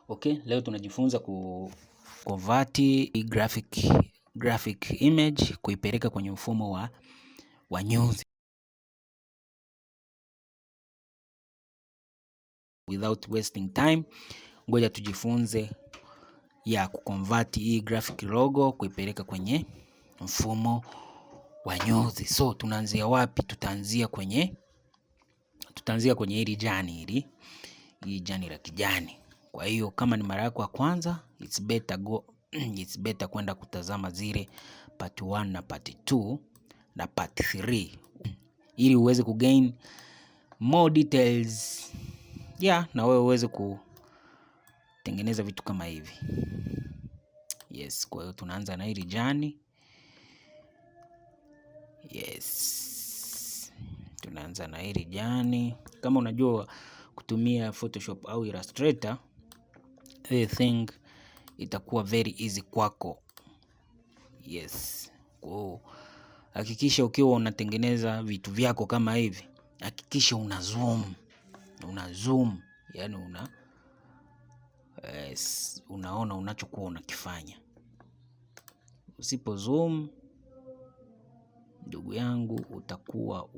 Okay, leo tunajifunza convert graphic image kuipeleka kwenye mfumo wa news without wasting time. Ngoja tujifunze ya kuconvert hii graphic logo kuipeleka kwenye mfumo wa news. So tunaanzia wapi? Tutaanzia kwenye hili jani la kijani. Kwa hiyo kama ni mara yako ya kwanza, it's better kwenda kutazama zile part 1 na part 2 na part 3 ili uweze kugain more details na wewe uweze kutengeneza vitu kama hivi. Yes, kwa hiyo tunaanza na hili jani. Yes, tunaanza na hili jani. Kama unajua kutumia Photoshop au Illustrator, I think itakuwa very easy kwako. Yes, hakikisha ukiwa unatengeneza vitu vyako kama hivi, hakikisha una zoom, yani unaona unachokuwa unakifanya. Usipo zoom, ndugu yangu, utakuwa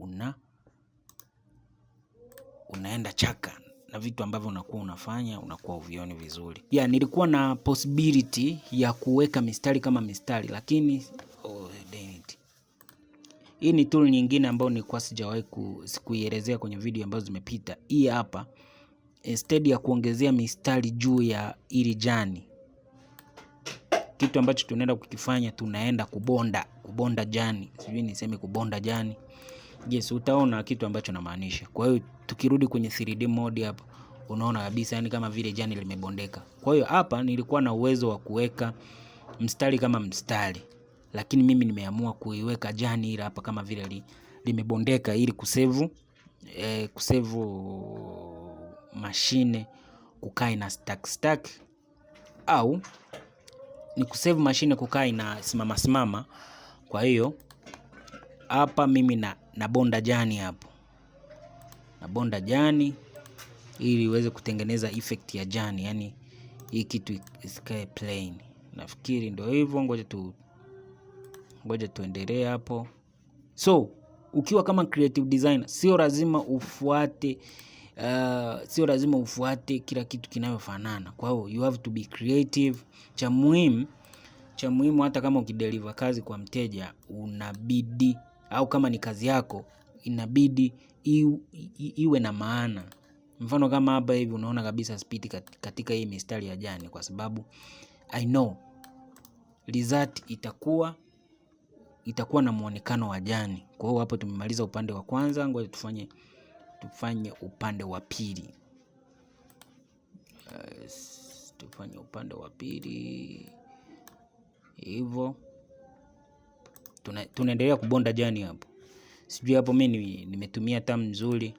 unaenda chaka na vitu ambavyo unakuwa unafanya, unakuwa uvioni vizuri. Nilikuwa na possibility ya kuweka mistari kama mistari, lakini hii ni tool nyingine ambayo nilikuwa sijawahi kuielezea kwenye video ambazo zimepita. Hii hapa, instead ya kuongezea mistari juu ya ili jani, kitu ambacho tunaenda kukifanya, tunaenda kubonda jani. Sijui niseme kubonda jani. Yes, utaona kitu ambacho namaanisha. Kwa hiyo tukirudi kwenye 3D mode hapa, unaona kabisa yani kama vile jani limebondeka. Kwa hiyo hapa nilikuwa na uwezo wa kuweka mstari kama mstari, lakini mimi nimeamua kuiweka jani ile hapa kama vile limebondeka ili kusevu mashine kukaa na stack au ni kusave mashine kukaa na simama. Kwa hiyo hapa mimi nabonda jani hapo. Nabonda jani ili iweze kutengeneza effect ya jani, yani hii kitu isikae plain. Nafikiri ndio hivyo, ngoja tuendelee hapo. So, ukiwa kama creative designer, sio lazima ufuate kila kitu kinayofanana. Kwa hiyo you have to be creative. Cha muhimu hata kama ukideliver kazi kwa mteja, unabidi, au kama ni kazi yako, inabidi iwe na maana. Mfano kama hapa hivi unaona kabisa spiti katika hii mistari ya jani, kwa sababu I know result itakuwa na muonekano wa jani. Kwa hiyo hapo tumemaliza upande wa kwanza, ngoja tufanye upande wa pili. Tufanye upande wa pili. Hivyo tunaendelea kubonda jani hapo. Sijui hapo mimi nimetumia term nzuri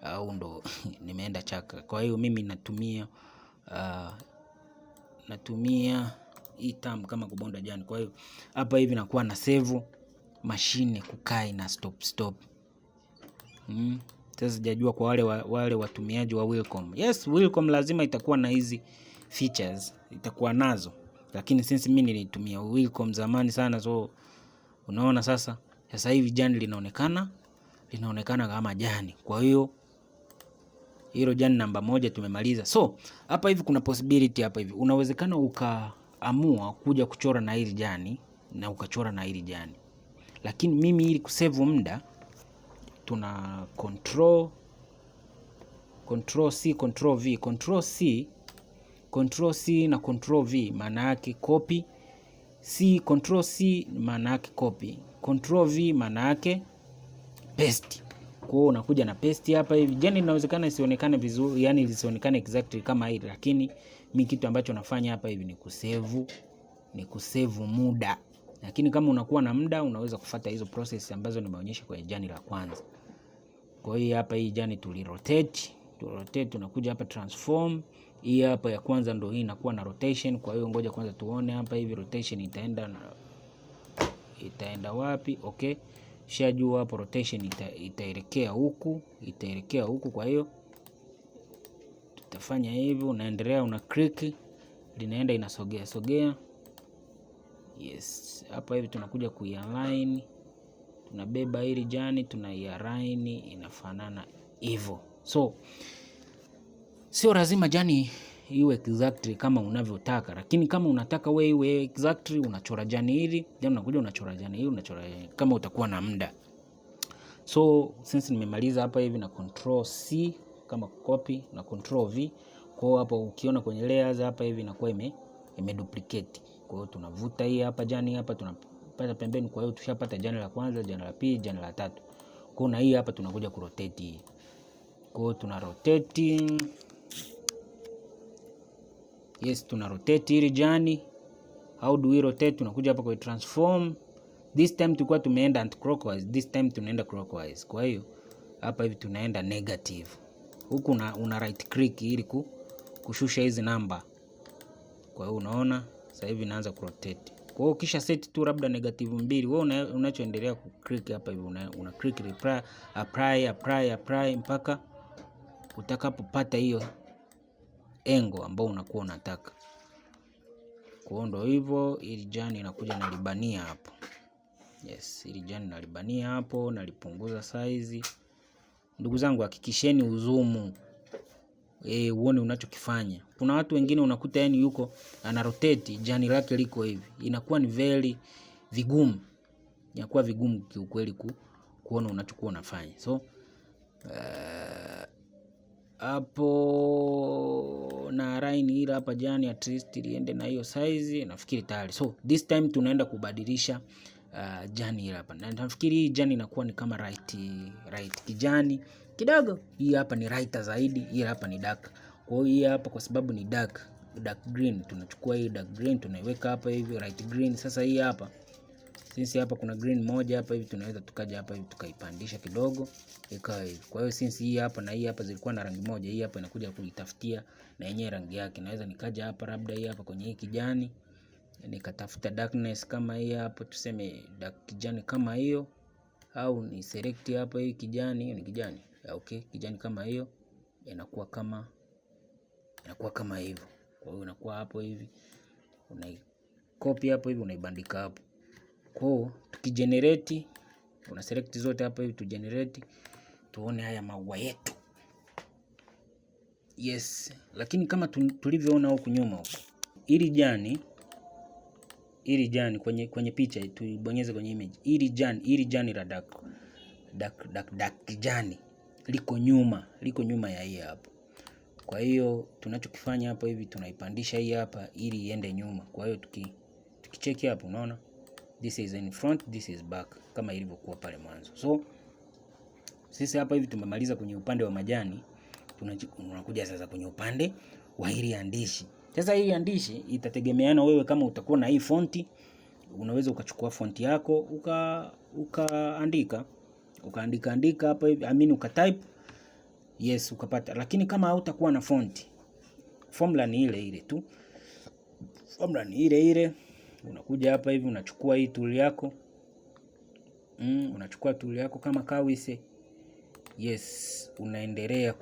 au ndo nimeenda chaka. Kwa hiyo mimi natumia hii term kama kubonda jani. Kwa hiyo hapa hivi nakuwa na save mashine kukaa na stop. Sasa sijajua kwa wale watumiaji wa Wacom. Yes, Wacom lazima itakuwa na hizi features, itakuwa nazo. Lakini since mimi nilitumia Wacom zamani sana, so unaona sasa hivi jani linaonekana kama jani. Kwa hiyo hilo jani namba 1 tumemaliza. So hapa hivi kuna possibility hapa hivi. Unawezekana ukaamua kuja kuchora na hili jani na ukachora na hili jani. Lakini mimi ili kusave muda, tuna control C, control V. Control C na control V maana yake copy. Control C maana yake copy. Control V maana yake paste. Kwa hiyo unakuja na paste hapa hivi. Jani inawezekana isionekane vizuri, yani isionekane exactly kama hili, lakini mimi kitu ambacho nafanya hapa hivi ni kusave muda. Lakini kama unakuwa na muda, unaweza kufuata hizo process ambazo nimeonyesha kwenye jani la kwanza. Kwa hiyo hapa hii jani tulirotate, tunakuja hapa transform. Hii hapa ya kwanza ndio hii inakuwa na rotation. Kwa hiyo ngoja kwanza tuone hapa hivi rotation itaenda wapi. Okay, shajua hapo rotation itaelekea huku. Kwa hiyo Utafanya hivi, unaendelea una click, linaenda inasogea sogea. Yes, hapa hivi tunakuja kuialign, tunabeba hili jani tunaialign inafanana hivyo. So sio lazima jani iwe exactly kama unavyotaka, lakini kama unataka wewe iwe exactly, unachora jani hili, then unakuja unachora jani hili, unachora kama utakuwa na muda. So since nimemaliza hapa hivi na control C kama copy na control V. Kwa hiyo hapa ukiona kwenye layers hapa hivi inakuwa ime duplicate. Kwa hiyo tunavuta hii hapa jani hapa tunapata pembeni. Kwa hiyo tushapata jani la kwanza, jani la pili, jani la tatu. Kwa hiyo na hii hapa tunakuja kurotate hii. Kwa hiyo tuna rotate. Yes, tuna rotate hili jani. How do we rotate? Tunakuja hapa kwa transform. This time tulikuwa tumeenda anti-clockwise, this time tunaenda clockwise. Kwa hiyo hapa hivi tunaenda negative. Huku una right click ili kushusha hizi namba. Kwa hiyo unaona sasa hivi inaanza kurotate. Kwa hiyo kisha set tu labda -2. Wewe unachoendelea ku click hapa hivi una click apply mpaka utakapopata hiyo engo ambao unakuwa unataka. Kwa hiyo ndio hivyo, ili jani inakuja nalibania hapo. Yes, ili jani nalibania hapo, nalipunguza size. Ndugu zangu, hakikisheni uzumu. Uone unachokifanya. Kuna watu wengine unakuta yani yuko ana rotate jani lake liko hivi. Inakuwa ni very vigumu. Inakuwa vigumu kiukweli kuona unachokuwa unafanya. So hapo na line ile hapa jani at least liende na hiyo size, nafikiri tayari. So this time tunaenda kubadilisha jani ile hapa. Na nafikiri hii jani inakuwa ni kama right kijani kidogo. Hii hapa ni lighter zaidi, hii hapa ni dark. Kwa hiyo hii hapa kwa sababu ni dark green, tunachukua hii dark green tunaiweka hapa hivi light green. Sasa hii hapa since hapa kuna green moja hapa hivi, tunaweza tukaja hapa hivi tukaipandisha kidogo ikawa hivi. Kwa hiyo since hii hapa na hii hapa zilikuwa na rangi moja, hii hapa inakuja kuitafutia na yenyewe rangi yake. Naweza nikaja hapa labda hii hapa kwenye hii kijani nikatafuta darkness kama hii hapa, tuseme dark kijani kama hiyo, au ni select hapa hii kijani, hiyo ni kijani. Okay, kijani kama hiyo inakuwa kama hivyo. Kwa hiyo inakuwa hapo hivi, unaicopy hapo hivi unaibandika hapo. Kwa hiyo tukigenerate, una select zote hapa hivi tu generate, tuone haya maua yetu. Yes, lakini kama tulivyoona huku nyuma huko, ili jani kwenye picha tuibonyeze kwenye image. Ili jani la dark kijani liko nyuma ya hii hapa. Kwa hiyo tunachokifanya hapa hivi tunaipandisha hii hapa ili iende nyuma. Kwa hiyo tukicheki hapo unaona this is in front, this is back kama ilivyokuwa pale mwanzo. So sisi hapa hivi tumemaliza kwenye upande wa majani, tunakuja sasa kwenye upande wa hili andishi. Sasa hii andishi itategemeana wewe, kama utakuwa na hii fonti unaweza ukachukua fonti yako ukaandika hapa hivi, ukatype. Yes, ukapata. Lakini kama hautakuwa na fonti, formula ni ile tu. Unakuja hapa hivi unachukua hii tool yako. Unachukua tool yako kama kawise. Yes, unaendelea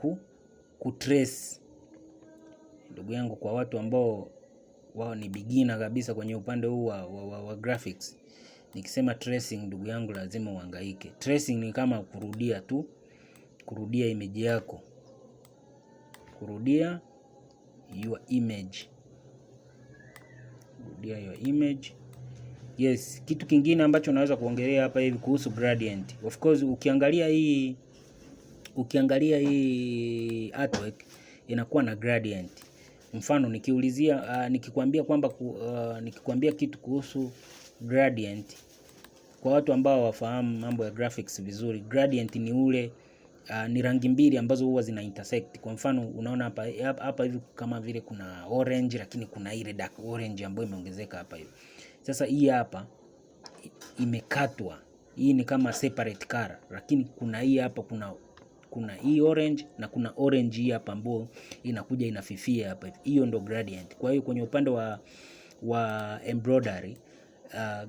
kutrace. Ndugu yangu, kwa watu ambao wao ni beginner kabisa kwenye upande huu wa graphics, nikisema tracing, ndugu yangu, lazima uhangaike. Tracing ni kama kurudia image yako. Kurudia your image. Yes, kitu kingine ambacho naweza kuongelea hapa hivi kuhusu gradient. Of course ukiangalia hii artwork inakuwa na gradient. Mfano nikikwambia kitu kuhusu gradient, kwa watu ambao wafahamu mambo ya graphics vizuri, gradient ni ni rangi mbili ambazo huwa zina intersect. Kwa mfano unaona hapa hivi kama vile kuna orange, lakini kuna ile dark orange ambayo imeongezeka hapa hivi. Sasa hii hapa imekatwa, hii ni kama separate color, lakini kuna hii hapa kuna hii orange na kuna orange hii hapa ambayo inakuja inafifia hapa hivi. Hiyo ndo gradient. Kwa hiyo kwenye upande wa embroidery,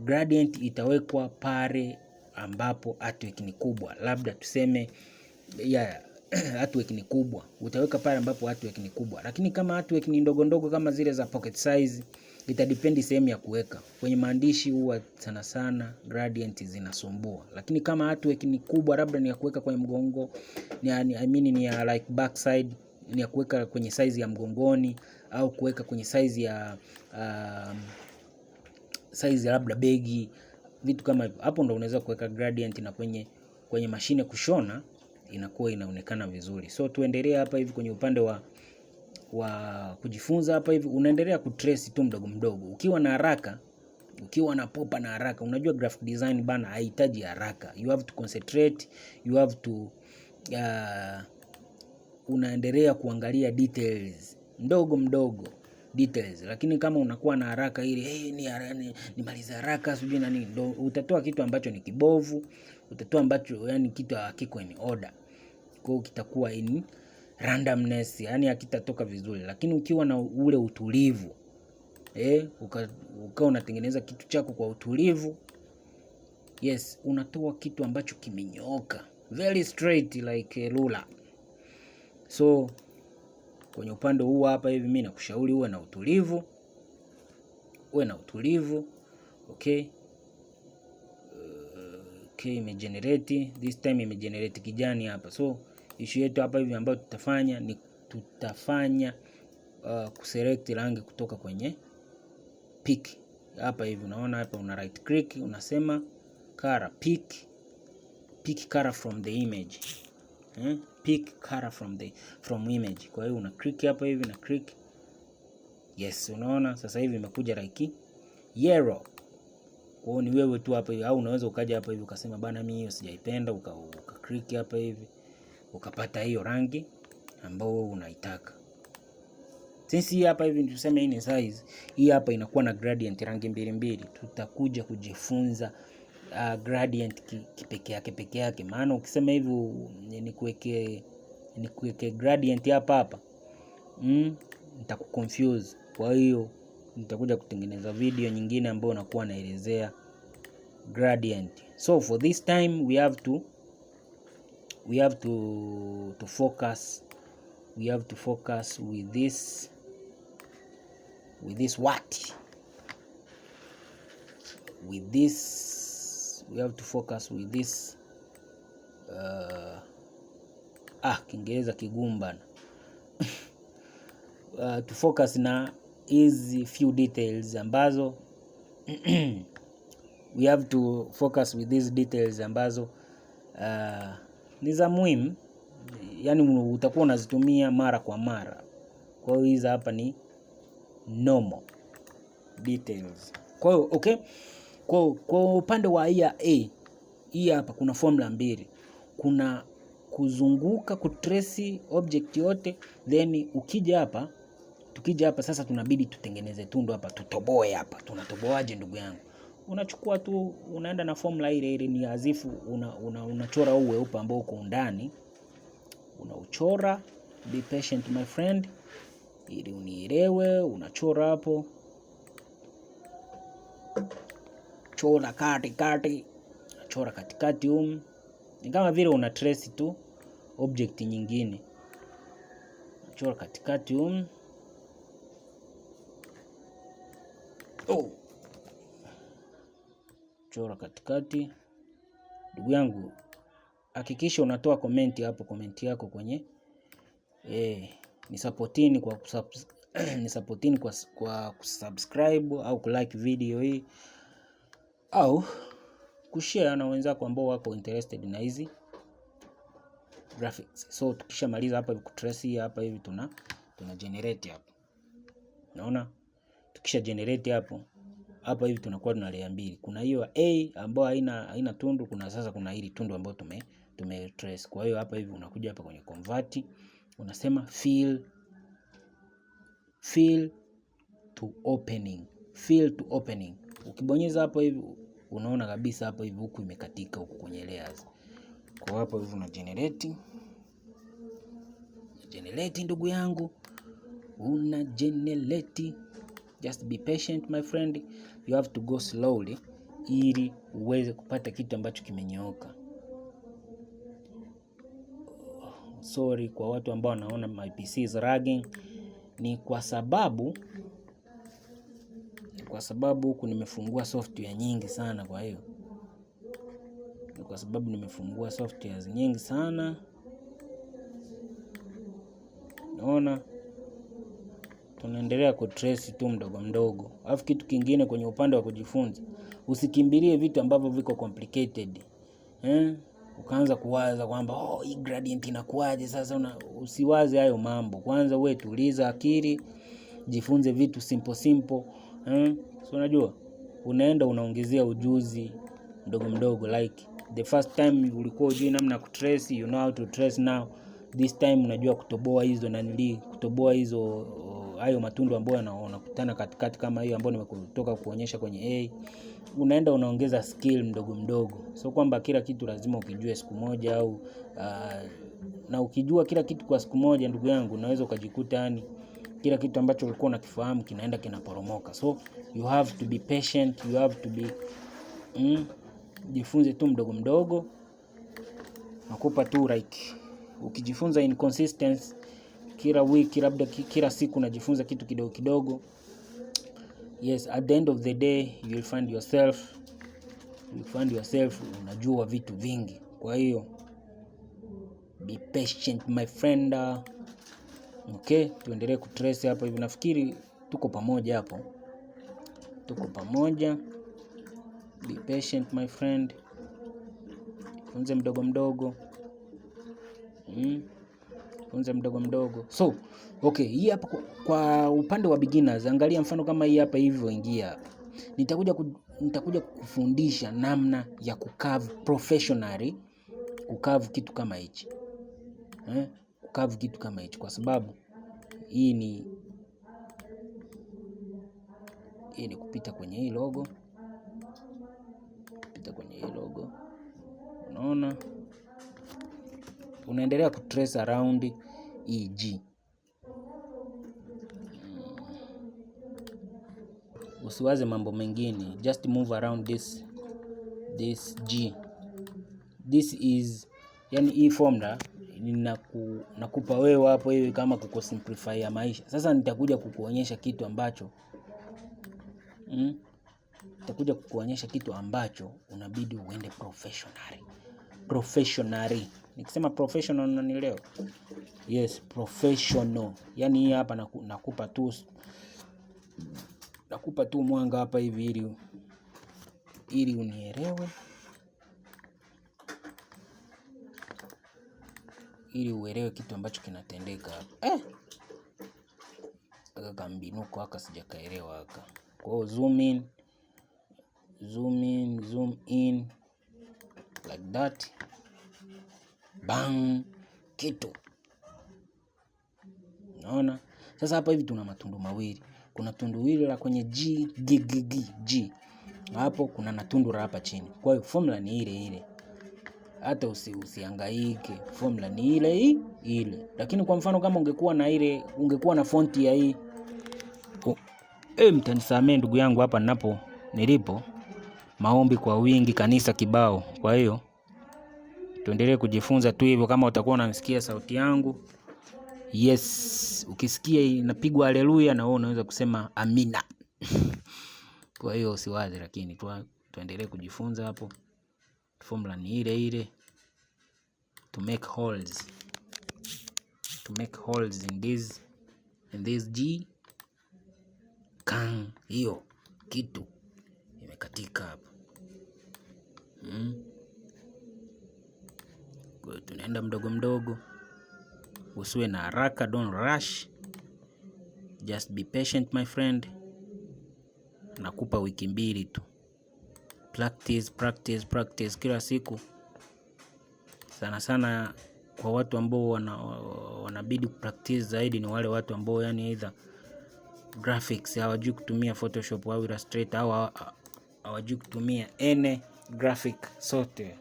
gradient itawekwa pale ambapo artwork ni kubwa. Labda tuseme artwork ni kubwa, utaweka pale ambapo artwork ni kubwa. Lakini kama artwork ni ndogo ndogo kama zile za pocket size, itadependi sehemu ya kuweka. Kwenye maandishi huwa sana sana gradient zinasumbua. Lakini kama artwork ni kubwa, labda ni ya kuweka kwenye mgongo, ni ya like backside, ni ya kuweka kwenye size ya mgongoni, au kuweka kwenye size ya labda begi, vitu kama hivyo. Hapo ndo unaweza kuweka gradient, na kwenye mashine kushona inakuwa inaonekana vizuri. So tuendelee hapa hivi kwenye upande wa kujifunza. Hapa hivi unaendelea kutrace tu mdogo mdogo. Ukiwa na haraka, ukiwa na popa na haraka, unajua graphic design bana haihitaji haraka. You have to concentrate, you have to unaendelea kuangalia details mdogo mdogo details. Lakini kama unakuwa na haraka ili nimalize haraka sijui na nini, ndio utatoa kitu ambacho ni kibovu, utatoa ambacho yani kitu hakiko in order. Kwa hiyo kitakuwa in randomness, yani hakitatoka vizuri. Lakini ukiwa na ule utulivu, ukao unatengeneza kitu chako kwa utulivu, yes, unatoa kitu ambacho kimenyooka, very straight like a ruler. So kwenye upande huu hapa hivi mimi nakushauri uwe na utulivu. Okay, imegenerate this time, imegenerate kijani hapa. So issue yetu hapa hivi ambayo tutafanya ni kuselect rangi kutoka kwenye pick. Hapa hivi unaona hapa una right click, unasema color pick color from the image. Pick color from image. Kwa hiyo una click hapa hivi na click. Yes, unaona sasa hivi imekuja like yellow. Kwa hiyo ni wewe tu hapa hivi, au unaweza ukaja hapa hivi ukasema bana mimi hiyo sijaipenda, uka click hapa hivi ukapata hiyo rangi ambayo wewe unaitaka. Since hapa hivi tuseme hii ni size, hii hapa inakuwa na gradient rangi mbili. Tutakuja kujifunza gradient peke yake. Maana ukisema hivi nikuweke gradient hapa nitakuconfuse. Kwa hiyo nitakuja kutengeneza video nyingine ambayo nakuwa naelezea gradient. So for this time we have to focus with this what, with this, we have to focus with this Kiingereza kigumbana to focus na hizi few details ambazo we have to focus with these details ambazo ni za muhimu, yani utakuwa unazitumia mara kwa mara. Kwa hiyo hizi hapa ni normal details. Kwa hiyo okay, kwa upande wa hii hapa kuna formula mbili. Kuna kuzunguka kutrace object yote, then tukija hapa sasa tunabidi tutengeneze tundu hapa, tutoboe hapa. Tunatoboaje ndugu yangu? Unachukua tu unaenda na formula ile ni azifu, unachora huu weupe ambao uko ndani, unauchora. Be patient my friend, ili unielewe. Unachora hapo, chora kati, chora katikati ni kama vile una trace tu object nyingine. Chora katikati chora katikati. Ndugu yangu, hakikisha unatoa comment hapo, comment yako kwenye ni supportini kwa kusubscribe au kulike video hii, au kushare na wenzako ambao wako interested na hizi graphics. So tukishamaliza hapa kutrace hapa hivi tuna generate hapo. Unaona? Tukisha generate hapa hivi tunakuwa tuna layer mbili. Kuna hiyo A ambayo haina tundu, kuna hili tundu ambayo tume trace. Kwa hiyo hapa hivi unakuja hapa kwenye convert, unasema fill to opening. Ukibonyeza hapa hivi unaona kabisa hapa hivi huku imekatika huku kwenye layers. Kwa hapo hivi una generate ndugu yangu, una generate. Just be patient my friend, you have to go slowly ili uweze kupata kitu ambacho kimenyooka. sorry kwa watu ambao wanaona my PC is lagging, ni kwa sababu huku nimefungua software nyingi sana. Kwa hiyo ni kwa sababu nimefungua softwares nyingi sana, naona tunaendelea kutrace tu mdogo mdogo. Alafu kitu kingine kwenye upande wa kujifunza, usikimbilie vitu ambavyo viko complicated. Ukaanza kuwaza kwamba hii gradient inakuaje sasa, usiwaze hayo mambo. Kwanza wewe tuliza akili, jifunze vitu simple. So unajua unaenda unaongezea ujuzi mdogo mdogo. Like the first time ulikuwa hujui namna kutrace, you know how to trace now. This time unajua kutoboa hizo kutoboa hizo hayo matundu ambayo yanakutana katikati, kama hiyo ambayo nimekutoka kuonyesha kwenye A. Unaenda unaongeza skill mdogo mdogo. So kwamba kila kitu lazima ukijue siku moja au na ukijua kila kitu kwa siku moja, ndugu yangu, unaweza ukajikuta yani kila kitu ambacho ulikuwa unakifahamu kinaenda kinaporomoka. So you have to be patient, you have to be jifunze tu mdogo mdogo. Nakupa tu like ukijifunza inconsistency kila wiki, labda kila siku unajifunza kitu kidogo kidogo, yes, at the end of the day you will find yourself unajua vitu vingi. Kwa hiyo be patient my friend. Okay, tuendelee kutrace hapo hivi. Nafikiri tuko pamoja hapo. Tuko pamoja. Be patient my friend. Funze mdogo mdogo. Funze mdogo mdogo. So, okay, hii hapa kwa upande wa beginners, angalia mfano kama hii hapa hivyo, ingia hapa. Nitakuja kufundisha namna ya kucarve professionally, kucarve kitu kama hichi. Kucarve kitu kama hichi kwa sababu hii ni kupita kwenye hii logo. Unaona? Unaendelea kutrace around hii G. Usiwaze mambo mengine, just move around this G. This is yani hii formula nakupa wewe hapo wewe kama kusimplify ya maisha. Sasa nitakuja kukuonyesha kitu ambacho unabidi uende professionally. Nikisema professional unanielewa? Yes, professional. Yani hii hapa nakupa tu mwanga hapa hivi ili unielewe. Ili uelewe kitu ambacho kinatendeka hapa. Aka kambinuko haka sijakaelewa haka. Kwa hiyo zoom in like that. Bang, kitu. Unaona? Sasa hapa hivi tuna matundu mawili. Kuna tundu hili la kwenye G. Hapo kuna na tundu la hapa chini. Kwa hiyo formula ni ile. Hata usihangaike, formula ni ile. Lakini kwa mfano kama ungekuwa na fonti ya hii. Mtanisamee ndugu yangu, hapa nilipo maombi kwa wingi, kanisa kibao. Kwa hiyo tuendelee kujifunza tu hivyo. Kama utakuwa unasikia sauti yangu, yes, ukisikia inapigwa haleluya, na wewe unaweza kusema amina. Kwa hiyo usiwaze, lakini tuendelee kujifunza hapo. Formula ni ile. To make holes in this G. Hiyo kitu imekatika hapa. Kwa hiyo tunaenda mdogo mdogo. Usiwe na haraka, don't rush. Just be patient my friend. Nakupa wiki 2 tu. Practice kila siku. Sana kwa watu ambao wanabidi kupractice zaidi ni wale watu ambao yani either graphics hawajui kutumia Photoshop au Illustrator au hawajui kutumia any graphic software.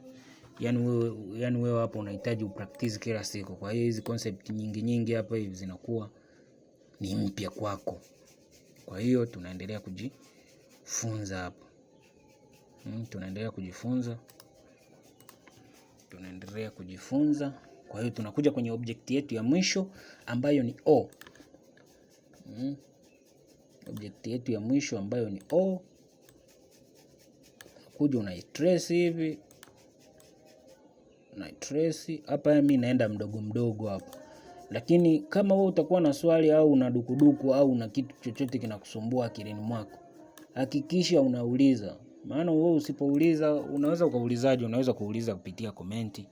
Yani wewe hapo unahitaji upractice kila siku. Kwa hiyo hizi concept nyingi hapa hivi zinakuwa ni mpya kwako. Kwa hiyo tunaendelea kujifunza hapo. Tunaendelea kujifunza. Kwa hiyo tunakuja kwenye object yetu ya mwisho ambayo ni O. Object yetu ya mwisho ambayo ni O. Kuja unaitrace hivi. Unaitrace hapa, mimi naenda mdogo mdogo hapa. Lakini kama wewe utakuwa na swali au una dukuduku au una kitu chochote kinakusumbua akilini mwako, hakikisha unauliza. Maana wewe usipouliza, unaweza ukaulizaje? Unaweza kuuliza kupitia komenti.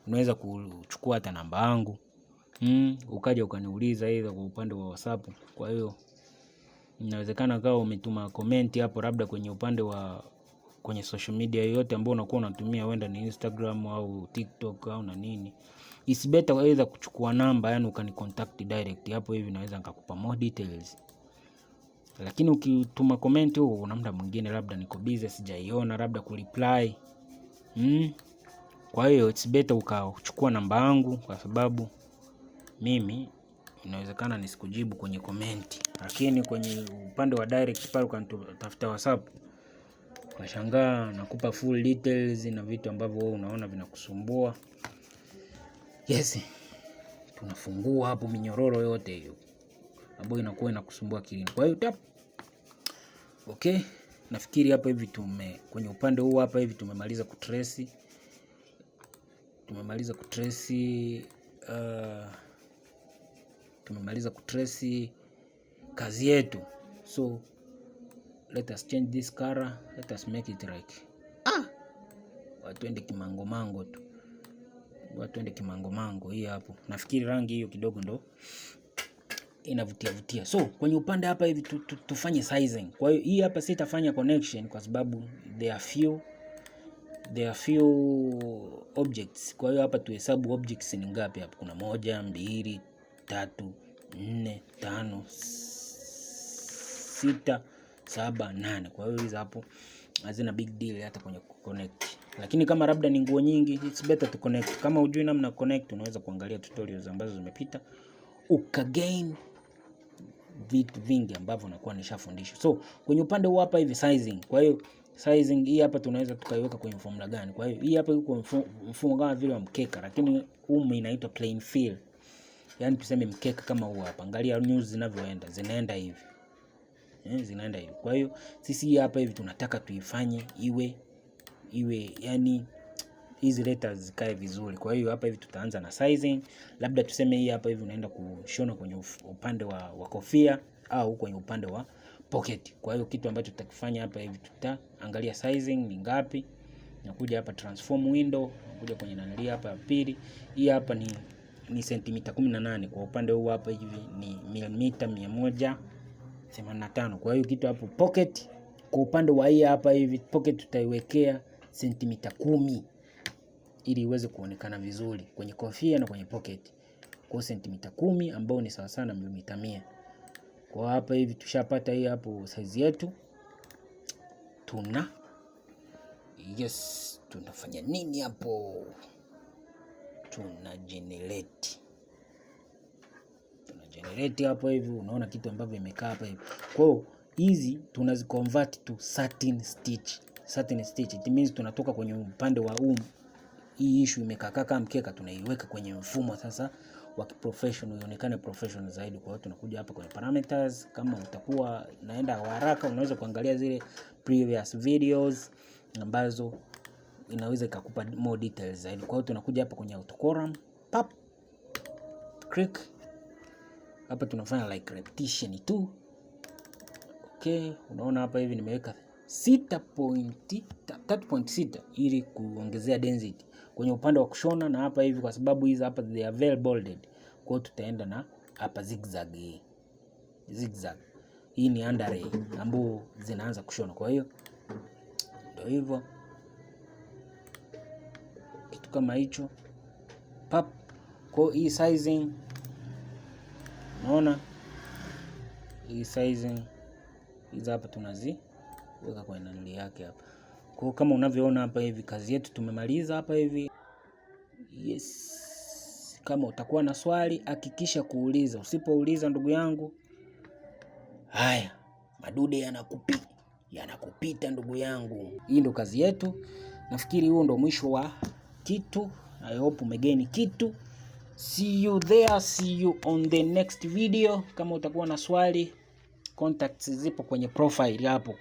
Unaweza kuchukua hata namba yangu. Ukaja ukaniuliza either kwa upande wa WhatsApp. Kwa hiyo inawezekana kama umetuma komenti hapo labda kwenye upande wa kwenye social media yoyote ambayo unakuwa unatumia, wenda ni Instagram au TikTok au na nini. It's better either kuchukua namba, yani ukanicontact direct hapo hivi, naweza nikakupa more details. Lakini ukituma comment huko, kuna muda mwingine labda niko busy sijaiona labda kureply. Kwa hiyo it's better ukachukua namba yangu, kwa sababu mimi inawezekana nisikujibu kwenye comment. Lakini kwenye upande wa direct pale ukanitafuta WhatsApp, ukashangaa nakupa full details na vitu ambavyo wewe unaona vinakusumbua. Yes. Tunafungua hapo minyororo yote hiyo ambayo inakuwa inakusumbua kilini. Kwa hiyo tap. Okay. Nafikiri hapa hivi kwenye upande huu hapa hivi tumemaliza kutrace. Tumemaliza kutrace kazi yetu. So let us change this color. Let us make it like watuende kimango mango tu. Watuende kimango mango hii hapo. Nafikiri rangi hiyo kidogo ndo inavutia. So kwenye upande hapa hivi tufanye sizing. Kwa hiyo hii hapa sitafanya connection kwa sababu there are few objects. Kwa hiyo hapa tuhesabu objects ni ngapi hapa. Kuna 1, 2, 3, 4, 5, 6, 7, 8. Kwa hiyo hizo hapo hazina big deal hata kwenye connect. Lakini kama labda ni nguo nyingi, it's better to connect. Kama hujui namna connect, unaweza kuangalia tutorials ambazo zimepita, ukagain vitu vingi ambavyo nakuwa nishafundisha. So kwenye upande huu hapa hivi sizing. Kwa hiyo sizing hii hapa tunaweza tukaiweka kwenye formula gani? Kwa hiyo hii hapa iko mfumo kama vile wa mkeka, lakini inaitwa plain fill. Yaani tuseme mkeka kama huu hapa. Angalia news zinavyoenda, zinaenda hivi. Zinaenda hivi. Kwa hiyo sisi hapa hivi tunataka tuifanye iwe yani hizi letters zikae vizuri. Kwa hiyo hapa hivi tutaanza na sizing. Labda tuseme hii hapa hivi unaenda kushona kwenye upande wa kofia au kwenye upande wa pocket. Kwa hiyo kitu ambacho tutakifanya hapa hivi, tutaangalia sizing ni ngapi. Nakuja hapa transform window, nakuja kwenye nani hapa ya pili. Hii hapa ni sentimita 18. Kwa upande huu hapa hivi ni milimita 185. Kwa hiyo kitu hapo pocket, kwa upande wa hii hapa hivi pocket tutaiwekea sentimita 10 ili iweze kuonekana vizuri kwenye kofia na kwenye pocket. Kwa sentimita 10 ambao ni sawa sana milimita 100. Kwa hapa hivi tushapata hii hapo size yetu. Tunafanya nini hapo? Tuna generate hapo hivi, unaona kitu ambavyo imekaa hapa hivi. Kwa hiyo hizi tunaziconvert to satin stitch. It means tunatoka kwenye upande wa hii issue imekaa kama mkeka, tunaiweka kwenye mfumo sasa wa professional, ionekane professional zaidi. Kwa hiyo tunakuja hapa kwenye parameters. Kama utakuwa naenda haraka, unaweza kuangalia zile previous videos ambazo inaweza ikakupa more details zaidi. Kwa hiyo tunakuja hapa kwenye auto column, click hapa, tunafanya like repetition tu. Okay, unaona hapa hivi nimeweka 3.6 ili kuongezea density kwenye upande wa kushona, na hapa hivi kwa sababu hizi hapa they are very bolded. Kwa hiyo tutaenda na hapa zigzag. Hii ni underlay ambapo zinaanza kushona. Kwa hiyo ndio hivyo, kitu kama hicho Kwa hii sizing, unaona hii sizing hizi hapa tunaziweka kwenye nani yake hapa. Kwa kama unavyoona hapa hivi kazi yetu tumemaliza hapa hivi. Yes. Kama utakuwa na swali hakikisha kuuliza. Usipouliza ndugu yangu, haya madude yanakupita ndugu yangu. Hii ndo kazi yetu. Nafikiri huo ndo mwisho wa kitu. I hope umegeni kitu. See you there, see you on the next video. Kama utakuwa na swali, contacts zipo kwenye profile hapo.